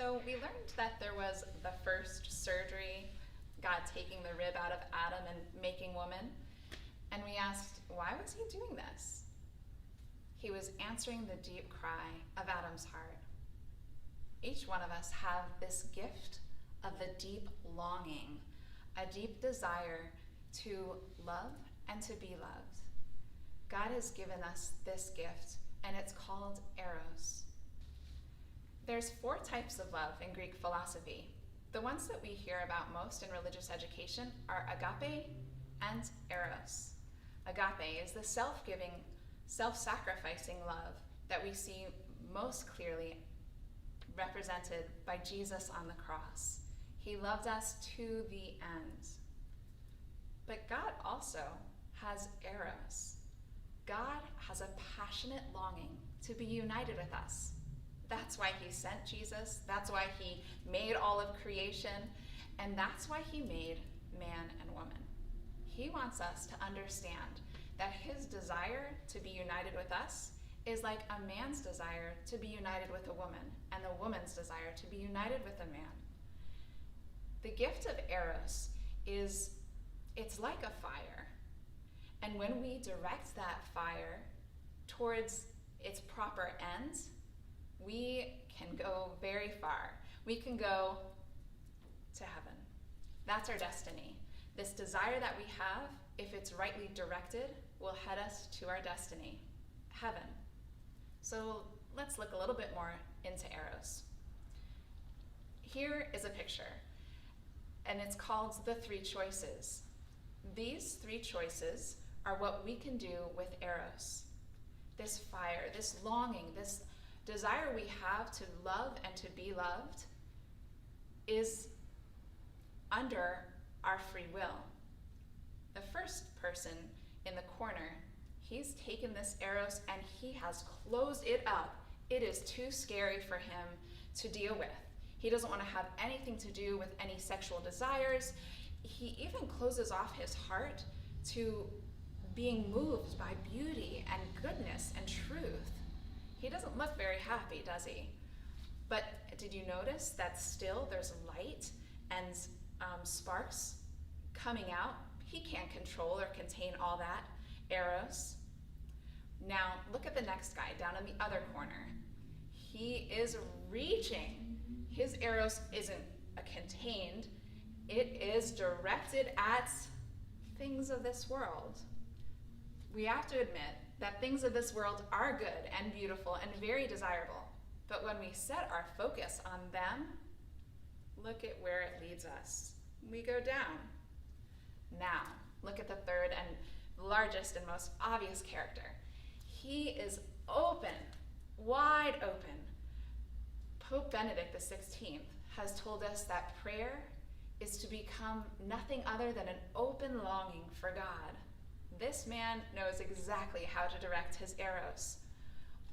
So we learned that there was the first surgery, God taking the rib out of Adam and making woman. And we asked, why was he doing this? He was answering the deep cry of Adam's heart. Each one of us have this gift of the deep longing, a deep desire to love and to be loved. God has given us this gift, and it's called Eros. There's 4 types of love in Greek philosophy. The ones that we hear about most in religious education are agape and eros. Agape is the self-giving, self-sacrificing love that we see most clearly represented by Jesus on the cross. He loved us to the end. But God also has eros. God has a passionate longing to be united with us. That's why he sent Jesus. That's why he made all of creation. And that's why he made man and woman. He wants us to understand that his desire to be united with us is like a man's desire to be united with a woman, and a woman's desire to be united with a man. The gift of Eros it's like a fire. And when we direct that fire towards its proper end, we can go very far. We can go to heaven. That's our destiny. This desire that we have, if it's rightly directed, will head us to our destiny, heaven. So let's look a little bit more into Eros. Here is a picture, and it's called the 3 choices. These 3 choices are what we can do with Eros. This fire, this longing, this desire we have to love and to be loved is under our free will. The first person in the corner, he's taken this Eros and he has closed it up. It is too scary for him to deal with. He doesn't want to have anything to do with any sexual desires. He even closes off his heart to being moved by beauty and goodness and truth. He doesn't look very happy, does he? But did you notice that still there's light and sparks coming out? He can't control or contain all that Eros. Now look at the next guy down in the other corner. He is reaching. His Eros isn't contained. It is directed at things of this world. We have to admit that things of this world are good and beautiful and very desirable. But when we set our focus on them, look at where it leads us. We go down. Now, look at the third and largest and most obvious character. He is open, wide open. Pope Benedict XVI has told us that prayer is to become nothing other than an open longing for God. This man knows exactly how to direct his Eros.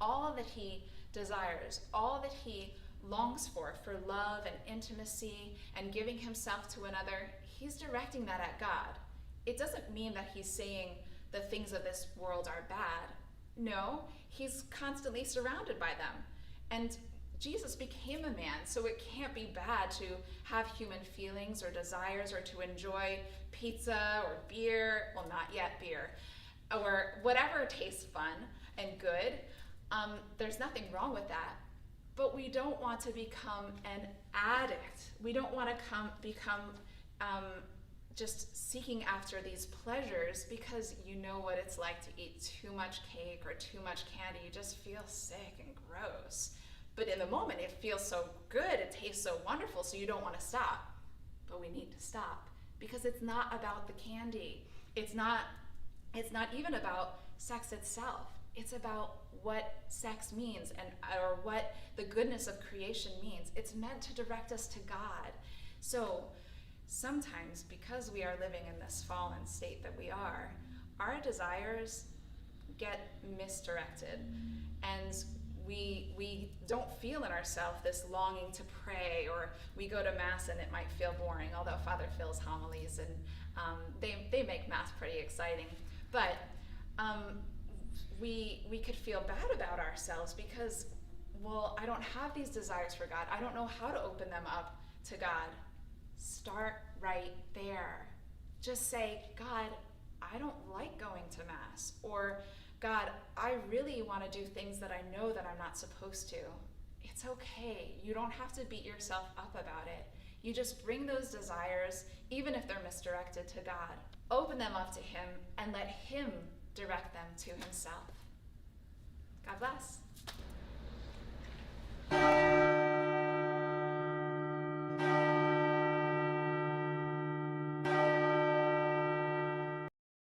All that he desires, all that he longs for love and intimacy and giving himself to another, he's directing that at God. It doesn't mean that he's saying the things of this world are bad. No, he's constantly surrounded by them. And Jesus became a man, so it can't be bad to have human feelings or desires or to enjoy pizza or beer, well, not yet beer, or whatever tastes fun and good. There's nothing wrong with that. But we don't want to become an addict. We don't want to become just seeking after these pleasures because you know what it's like to eat too much cake or too much candy. You just feel sick and gross. But in the moment, it feels so good, it tastes so wonderful, so you don't want to stop. But we need to stop because it's not about the candy. It's not even about sex itself. It's about what sex means or what the goodness of creation means. It's meant to direct us to God. So sometimes, because we are living in this fallen state that we are, our desires get misdirected, and we don't feel in ourselves this longing to pray, or we go to Mass and it might feel boring, although Father Phil's homilies, and they make Mass pretty exciting. But we could feel bad about ourselves because well, I don't have these desires for God. I don't know how to open them up to God. Start right there. Just say, God, I don't like going to Mass. Or, God, I really want to do things that I know that I'm not supposed to. It's okay. You don't have to beat yourself up about it. You just bring those desires, even if they're misdirected, to God. Open them up to Him and let Him direct them to Himself. God bless.